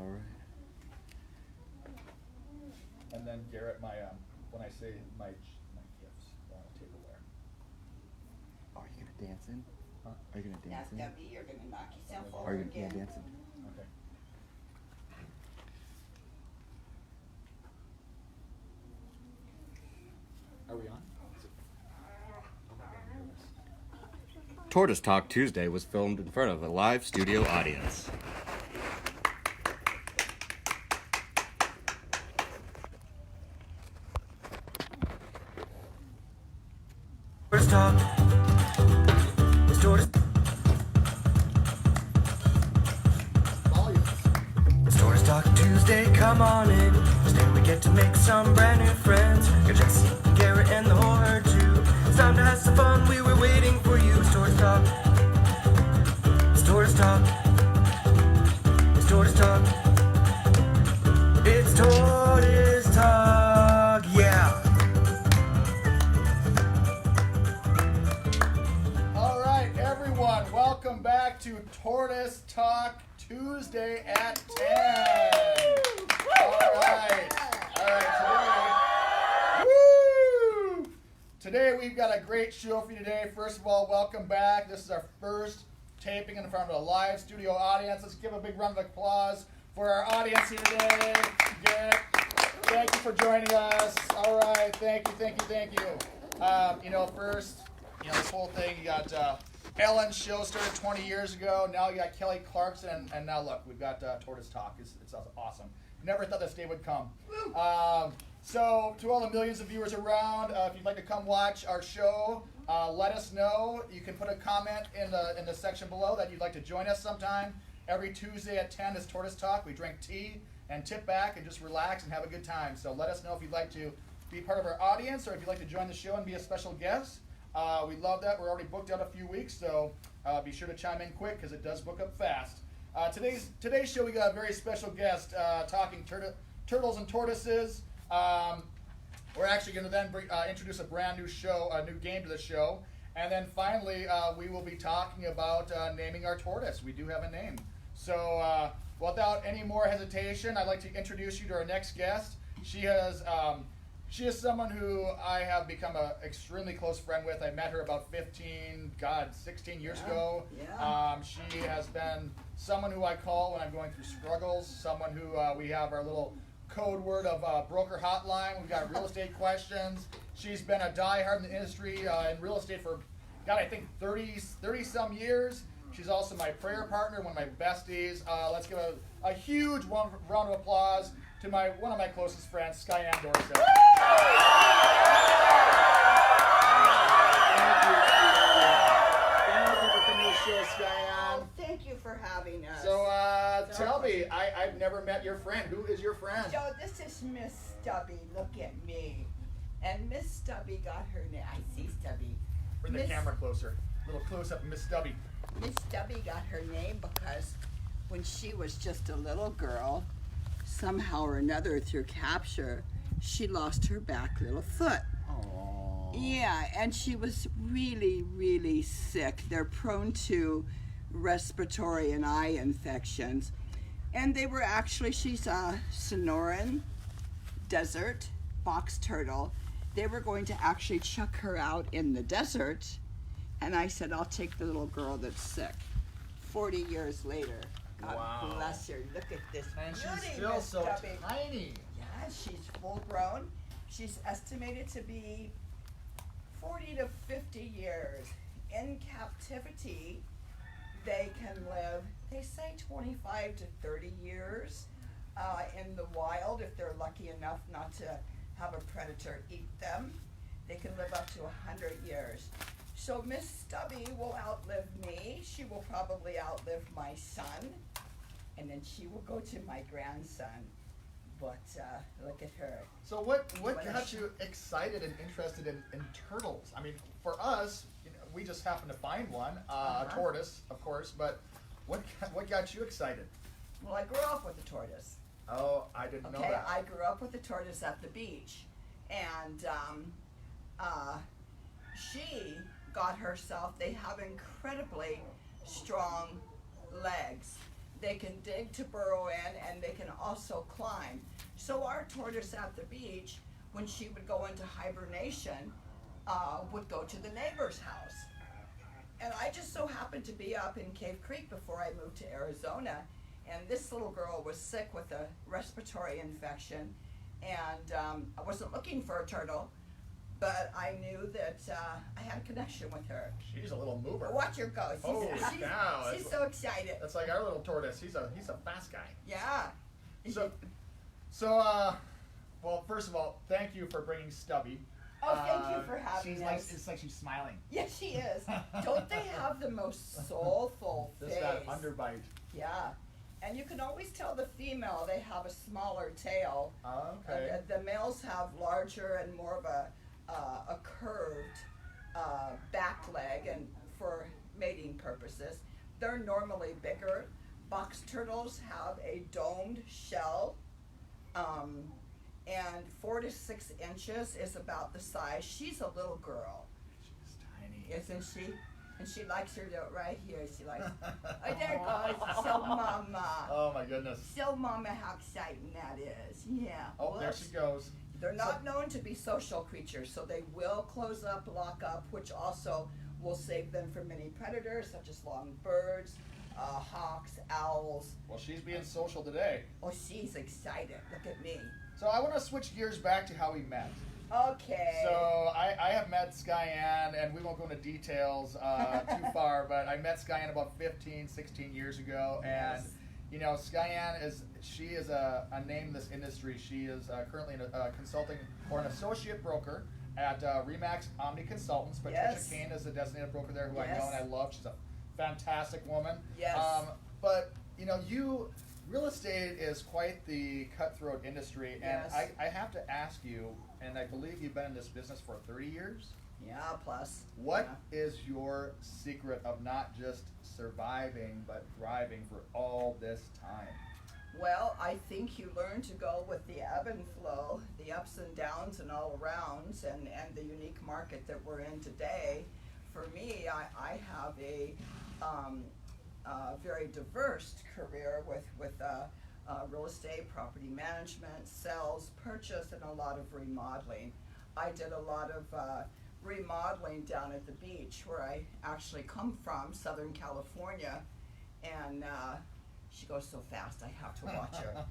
All right. And then Garrett, when I say my gifts, tableware. Are you gonna dance in? Huh? Are you gonna Now, dance in? Stubby, you're gonna knock yourself Are over you gonna again. dance in? Okay. Are we on? Tortoise Talk Tuesday was filmed in front of a live studio audience. Tortoise Talk. It's Tortoise. It's Tortoise Talk Tuesday. Come on in. Today we get to make some brand new friends. Got Jesse, Garrett, and the whole herd too. It's time to have some fun. We were waiting for you. It's Tortoise Talk. It's Tortoise Talk. It's Tortoise Talk. It's Tortoise Talk. Yeah. All right, everyone, welcome back to Tortoise Talk Tuesday at 10. All right, today we've got a great show for you today. First of all, welcome back. This is our first taping in front of a live studio audience. Let's give a big round of applause for our audience here today. Garrett, thank you for joining us. All right, thank you. First, this whole thing, you got Ellen's show started 20 years ago. Now you got Kelly Clarkson, and now look, we've got Tortoise Talk. It's awesome. Never thought this day would come. So to all the millions of viewers around, if you'd like to come watch our show, let us know. You can put a comment in the section below that you'd like to join us sometime. Every Tuesday at 10 is Tortoise Talk. We drink tea and tip back and just relax and have a good time. So let us know if you'd like to be part of our audience or if you'd like to join the show and be a special guest. We love that. We're already booked out a few weeks, so be sure to chime in quick because it does book up fast. Today's show, we got a very special guest talking turtles and tortoises. We're actually going to then introduce a brand new show, a new game to the show. And then finally, we will be talking about naming our tortoise. We do have a name. So without any more hesitation, I'd like to introduce you to our next guest. She is someone who I have become an extremely close friend with. I met her about 16 years ago. Yeah. She has been someone who I call when I'm going through struggles, someone who we have our little code word of broker hotline. We've got real estate questions. She's been a diehard in the industry in real estate for, I think 30 some years. She's also my prayer partner, one of my besties. Let's give a huge round of applause to one of my closest friends, Skyann Dorsett. Thank you for coming to the show, Skyann. Thank you for having us. So tell me, I've never met your friend. Who is your friend? So this is Miss Stubby. Look at me. And Miss Stubby got her name. I see Stubby. Bring the camera closer. A little close up, Miss Stubby. Miss Stubby got her name because when she was just a little girl, somehow or another through capture, she lost her back little foot. Aww. Yeah, and she was really, really sick. They're prone to respiratory and eye infections. And they were actually, she's a Snoring desert box turtle. They were going to actually chuck her out in the desert. And I said, I'll take the little girl that's sick. 40 years later. God Wow. bless her. Look at this And she's beauty, still Miss so Stubby. tiny. Yeah, she's full grown. She's estimated to be 40 to 50 years. In captivity, they can live, they say 25 to 30 years in the wild if they're lucky enough not to have a predator eat them. They can live up to 100 years. So Miss Stubby will outlive me. She will probably outlive my son. And then she will go to my grandson. But look at her. So what got you excited and interested in turtles? I mean, for us, we just happened to find one, a tortoise, of course. But what got you excited? Well, I grew up with a tortoise. Oh, I didn't know Okay, that. I grew up with a tortoise at the beach. And she got herself, they have incredibly strong legs. they can dig to burrow in, and they can also climb. So our tortoise at the beach, when she would go into hibernation, would go to the neighbor's house. And I just so happened to be up in Cave Creek before I moved to Arizona, and this little girl was sick with a respiratory infection, and I wasn't looking for a turtle, but I knew that I had a connection with her. She's a little mover. Watch her go. She's so excited. That's like our little tortoise. He's a fast guy. Yeah. Well, first of all, thank you for bringing Stubby. Oh, thank you for having us. It's like she's smiling. Yes, she is. Don't they have the most soulful face? Just that underbite. Yeah. And you can always tell the female, they have a smaller tail. Okay. The males have larger and more of a curved back leg, and for mating purposes. They're normally bigger. Box turtles have a domed shell, and 4 to 6 inches is about the size. She's a little girl. She's tiny. Isn't she? And she likes her right here. She likes, oh, there it goes. Show mama. Oh my goodness. Show mama how exciting that is. Yeah. Oh, there she goes. They're not known to be social creatures, so they will close up, lock up, which also will save them from many predators, such as long birds, hawks, owls. Well, she's being social today. Oh, she's excited. Look at me. So I want to switch gears back to how we met. Okay. So I have met Skyann, and we won't go into details too far, but I met Skyann about 15, 16 years ago, and you know, Skyann is a name in this industry. She is currently a consulting or an associate broker at Remax Omni Consultants. Patricia Kane is the designated broker there, who I know and I love. She's a fantastic woman. Yes. But you know, real estate is quite the cutthroat industry, and I have to ask you, and I believe you've been in this business for 30 years? Yeah, plus. What is your secret of not just surviving, but thriving for all this time? Well, I think you learn to go with the ebb and flow, the ups and downs and all arounds, and the unique market that we're in today. For me, I have a very diverse career with real estate, property management, sales, purchase, and a lot of remodeling. I did a lot of remodeling down at the beach where I actually come from, Southern California, and she goes so fast I have to watch her.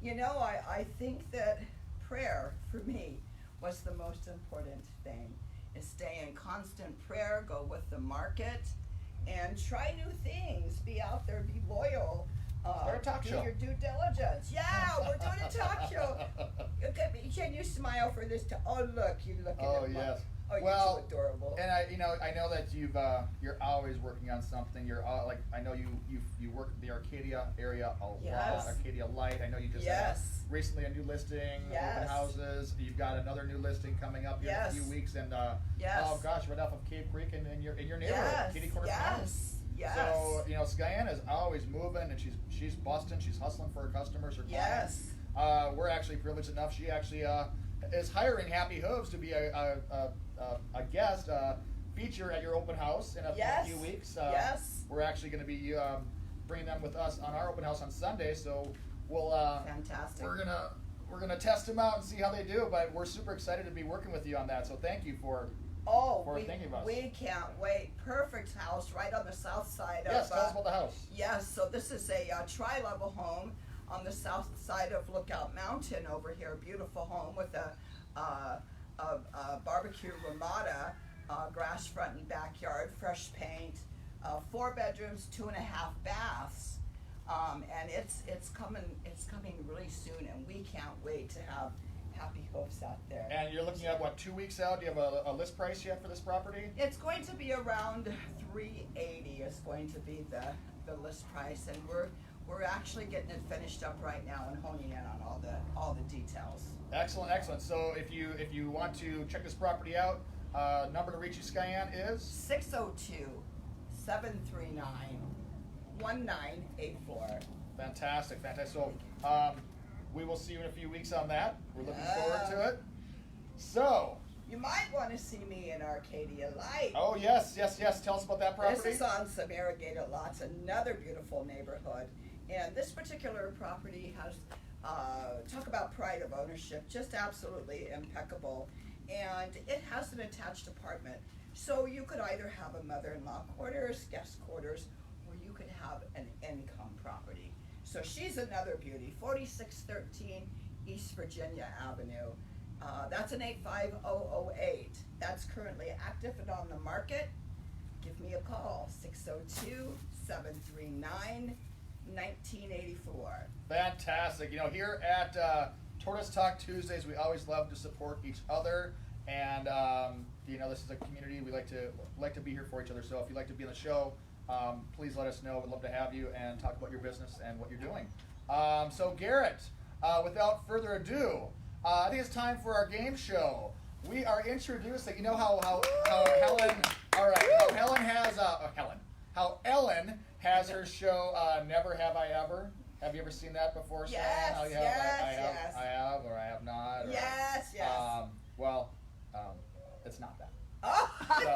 You know, I think that prayer for me was the most important thing, is stay in constant prayer, go with the market, and try new things, be out there, be loyal. Start a talk do show. your due diligence. Yeah, we're doing a talk show. Look at me. Can you smile for this? Oh, look, you're looking at me. Yes. Oh, you're well, so adorable. And I know that you're always working on something. You're I know you work in the Arcadia area a lot. Arcadia Light. I know you just had recently a new listing, open houses. You've got another new listing coming up in a few weeks, and oh gosh, right off of Cave Creek in your neighborhood, Kitty Corner Farm. Yes. So you know, Skyann is always moving, and she's busting. She's hustling for her customers, her clients. We're actually privileged enough. She actually is hiring Happy Hooves to be a guest feature at your open house in a few weeks. We're actually going to be bringing them with us on our open house on Sunday. So we'll fantastic. We're gonna test them out and see how they do. But we're super excited to be working with you on that. So thank you for thinking about us. We can't wait. Perfect house right on the south side of. Yes, tell us about the house. Yes, so this is a tri-level home on the south side of Lookout Mountain over here. Beautiful home with a barbecue ramada, grass front and backyard, fresh paint, 4 bedrooms, 2.5 baths, and it's coming really soon, and we can't wait to have Happy Hooves out there. And you're looking at what, 2 weeks out? Do you have a list price yet for this property? It's going to be around $380 is going to be the list price, and we're actually getting it finished up right now and honing in on all the details. Excellent, excellent. So if you want to check this property out, number to reach you, Skyann, is 602-739-1984. Fantastic, fantastic. So we will see you in a few weeks on that. We're looking forward to it. So you might want to see me in Arcadia Light. Oh yes. Tell us about that property. This is on some irrigated lots, another beautiful neighborhood. And this particular property has, talk about pride of ownership, just absolutely impeccable. And it has an attached apartment. So you could either have a mother-in-law quarters, guest quarters, or you could have an income property. So she's another beauty, 4613 East Virginia Avenue. That's an 85008. That's currently active and on the market. Give me a call, 602-739-1984. Fantastic. You know, here at Tortoise Talk Tuesdays, we always love to support each other, and you know, this is a community. We like to be here for each other. So if you'd like to be on the show, please let us know. We'd love to have you and talk about your business and what you're doing. So Garrett, without further ado, I think it's time for our game show. We are introducing. You know how Helen. All right. How Ellen has her show. Never Have I Ever. Have you ever seen that before? Yes, How you have, yes. I have, or I have not. Or, Yes. Well, it's not that. Oh,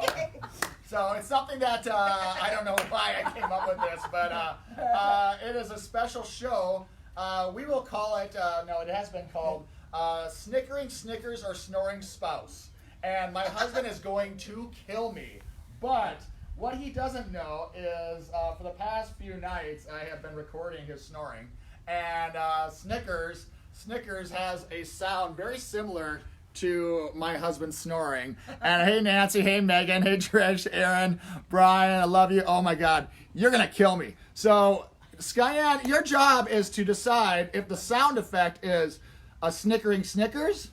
okay. So it's something that I don't know why I came up with this, but it is a special show. We will call it. No, it has been called Snickering, Snickers, or Snoring Spouse. And my husband is going to kill me. But what he doesn't know is for the past few nights I have been recording his snoring, and Snickers has a sound very similar to my husband's snoring. And hey Nancy, hey Megan, hey Trish, Aaron, Bryan, I love you. Oh my God, you're gonna kill me. So Skyann, your job is to decide if the sound effect is a snickering Snickers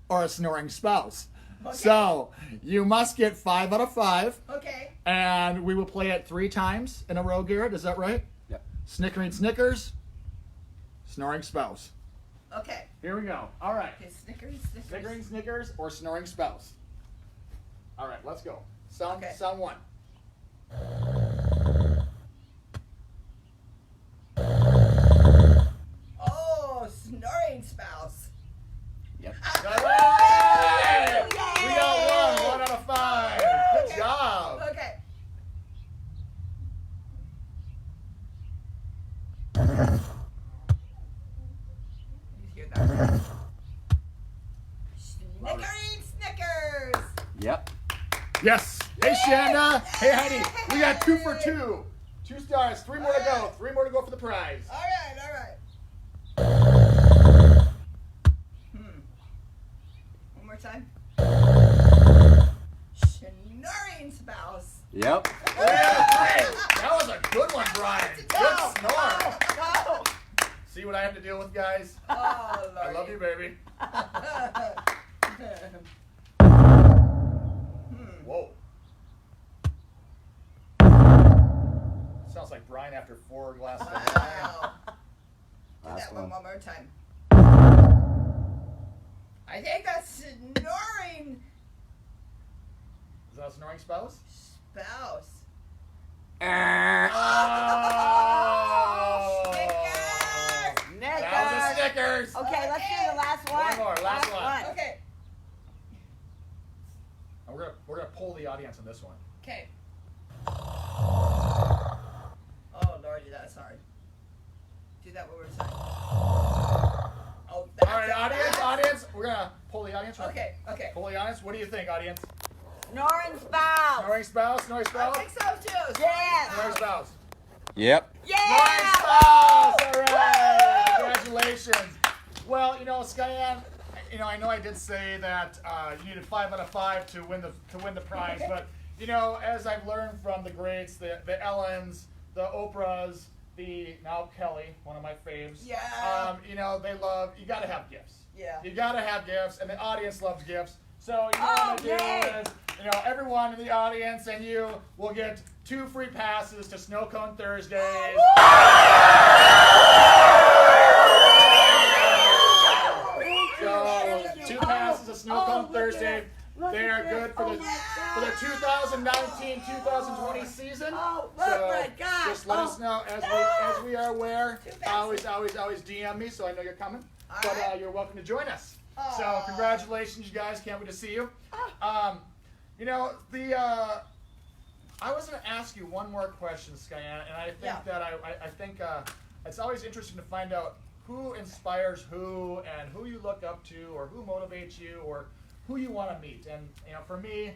or a snoring spouse. Okay. So you must get 5 out of 5. Okay. And we will play it 3 times in a row, Garrett. Is that right? Yep. Snickering Snickers, snoring spouse. Okay. Here we go. All right. Okay, Snickers. Snickering Snickers or snoring spouse. All right, let's go. Sound 1. Oh, snoring spouse. Yep. All right! Yay! We got 1 out of 5. Good job. Okay. You hear that? Snickering Snickers. Yep. Yes. Hey, Shanda. Hey, Heidi. We got 2 for 2. 2 stars. 3 more to go. 3 more to go for the prize. All right. One more time. Snoring spouse. Yep. Oh, yeah, great. That was a good one, Bryan. Good snore. No. See what I have to deal with, guys? Oh, I love you, baby. Whoa. Sounds like Bryan after 4 glasses of wine. Wow. Do Last that one more time. I think that's snoring Is that a snoring spouse? spouse. Oh! Snickers. That was a Snickers. Okay, let's do the last one. One more, last one. Okay. And we're gonna poll the audience on this one. Okay. Oh Lordy, that's hard. Do that one more time. Oh, that's All right, audience. We're gonna poll the audience. Okay. Poll the audience. What do you think, audience? Snoring spouse. Snoring spouse. Snoring I spouse. think so too. Yes. Snoring spouse. Yep. Snoring Yeah. spouse. All right. Congratulations. Well, you know, Skyann, you know, I know I did say that you needed 5 out of 5 to win the prize, but you know, as I've learned from the greats, the Ellens, the Oprahs, the now Kelly, one of my faves. Yeah. You know, they love. You got to have gifts. Yeah. You got to have gifts, and the audience loves gifts. So you know what I'm gonna do yay. is, you know, everyone in the audience and you will get 2 free passes to Snow Cone Thursdays. So 2 passes to Snow Cone Thursday. They are good for the 2019-2020 season. Oh, So look, my God. just let us know as we are aware. Always DM me so I know you're coming. But right. you're welcome to join us. So Aw. congratulations, you guys. Can't wait to see you. You know, I was going to ask you one more question, Skyann, and I think Yeah. that I think it's always interesting to find out who inspires who and who you look up to or who motivates you or who you want to meet. And for me,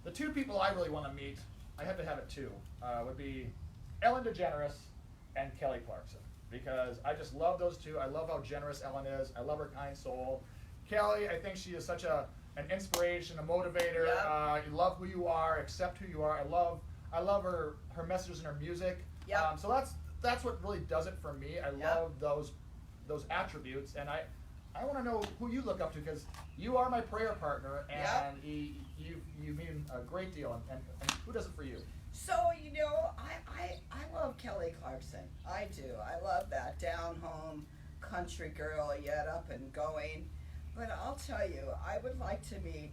the two people I really want to meet, I have to have it too, would be Ellen DeGeneres and Kelly Clarkson, because I just love those two. I love how generous Ellen is. I love her kind soul. Kelly, I think she is such an inspiration, a motivator. Yep. You love who you are, accept who you are. I love her messages and her music. Yep. So that's what really does it for me. I love those attributes, and I want to know who you look up to, because you are my prayer partner, and you mean a great deal. And who does it for you? So, I love Kelly Clarkson. I do. I love that down-home country girl, yet up and going. But I'll tell you, I would like to meet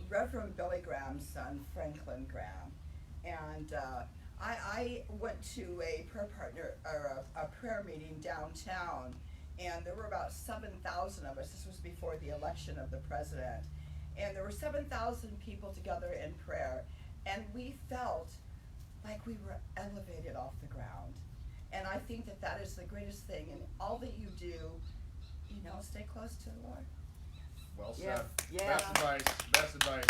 Reverend Billy Graham's son, Franklin Graham. And I went to a prayer meeting downtown, and there were about 7,000 of us. This was before the election of the president. And there were 7,000 people together in prayer. And we felt like we were elevated off the ground. And I think that is the greatest thing. And all that you do, stay close to the Lord. Well said. Yeah. Best advice.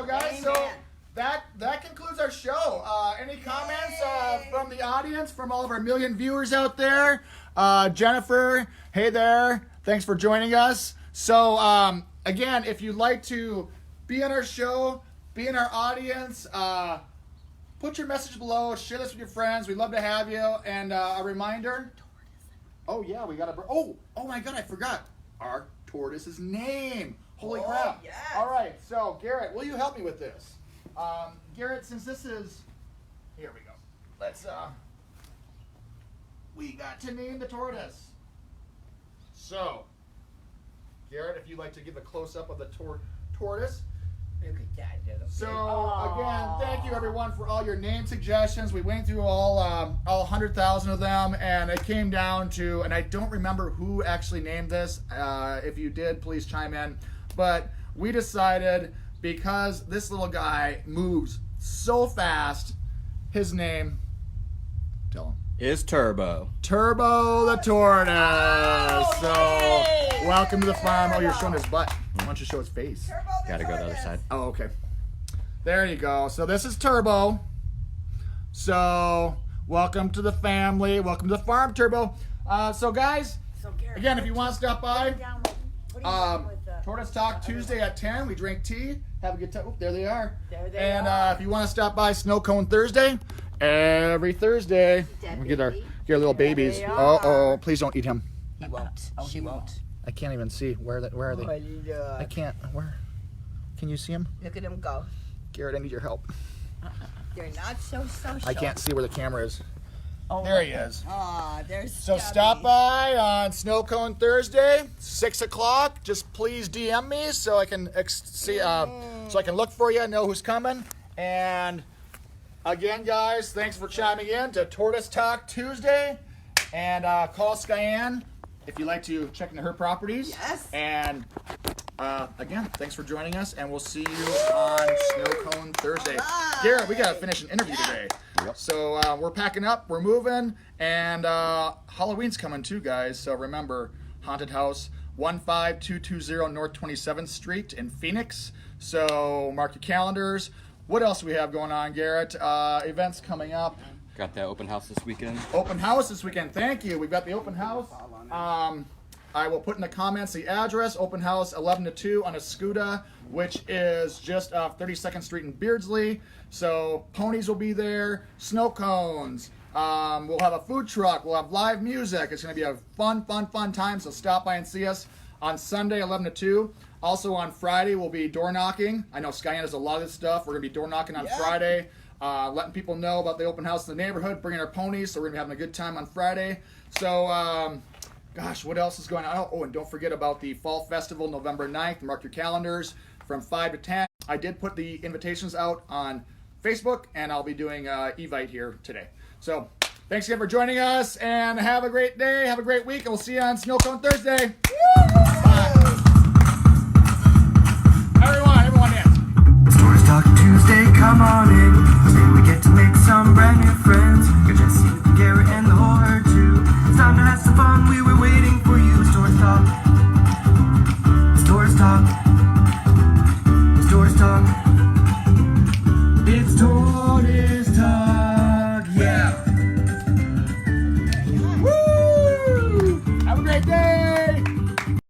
Guys, so that concludes our show. Any comments from the audience, from all of our million viewers out there? Jennifer, hey there. Thanks for joining us. So, again, if you'd like to be on our show, be in our audience, put your message below, share this with your friends. We'd love to have you. And a reminder. Oh, yeah, we got oh my God, I forgot. Our tortoise's name. Holy crap. Yes. All right, so Garrett, will you help me with this? Garrett, since this is, here we go. Let's, we got to name the tortoise. So, Garrett, if you'd like to give a close-up of the tortoise. Look at that little So, thing. again, thank you everyone for all your name suggestions. We went through all 100,000 of them, and it came down to, and I don't remember who actually named this. If you did, please chime in. But we decided, because this little guy moves so fast, his name, tell him. Is Turbo. Turbo the tortoise. So, yay! welcome to the farm. Oh, you're showing his butt. Why don't you show his face? Turbo the Gotta go to the other tortoise. side. Oh, okay. There you go. So this is Turbo. So welcome to the family. Welcome to the farm, Turbo. So guys, So, Garrett, again, if you want to stop by, down with- what are you doing with the- Tortoise Talk Tuesday at 10. We drink tea, have a good time. Oh, there they are. There they and are. if you want to stop by, Snow Cone Thursday, every Thursday. We get our little babies. they Oh, are. please don't eat him. He won't. She won't. I can't even see. Where are they? I can't. Where? Can you see him? Look at him go. Garrett, I need your help. They're not so social. I can't see where the camera is. Oh, There he is. Aw, there's So Stubby. stop by on Snow Cone Thursday, 6 o'clock. Just please DM me so I can see, so I can look for you, know who's coming. And again, guys, thanks for chiming in to Tortoise Talk Tuesday. And call Skyann if you'd like to check into her properties. Yes. And again, thanks for joining us, and we'll see you on Snow Cone Thursday. All Garrett, we gotta right. finish an interview today. Yep. So we're packing up, we're moving, and Halloween's coming too, guys. So remember, Haunted House, 15220 North 27th Street in Phoenix. So mark your calendars. What else do we have going on, Garrett? Events coming up. Got that open house this weekend. Open house this weekend. Thank you. We've got the open house. I will put in the comments the address. Open house 11 to 2 on Escuda, which is just off 32nd Street in Beardsley. So ponies will be there, snow cones. We'll have a food truck. We'll have live music. It's going to be a fun time. So stop by and see us on Sunday 11 to 2. Also on Friday we'll be door knocking. I know Skyann does a lot of this stuff. We're going to be door knocking on Friday. Letting people know about the open house in the neighborhood, bringing our ponies, so we're going to be having a good time on Friday. So, gosh, what else is going on? Oh, and don't forget about the Fall Festival, November 9th. Mark your calendars from 5 to 10. I did put the invitations out on Facebook, and I'll be doing Evite here today. So, thanks again for joining us, and have a great day, have a great week, and we'll see you on Snow Cone Thursday. Bye. Everyone in. Tortoise Talk Tuesday, come on in. Today we get to make some brand new friends. Got Jesse, Garrett, Talk.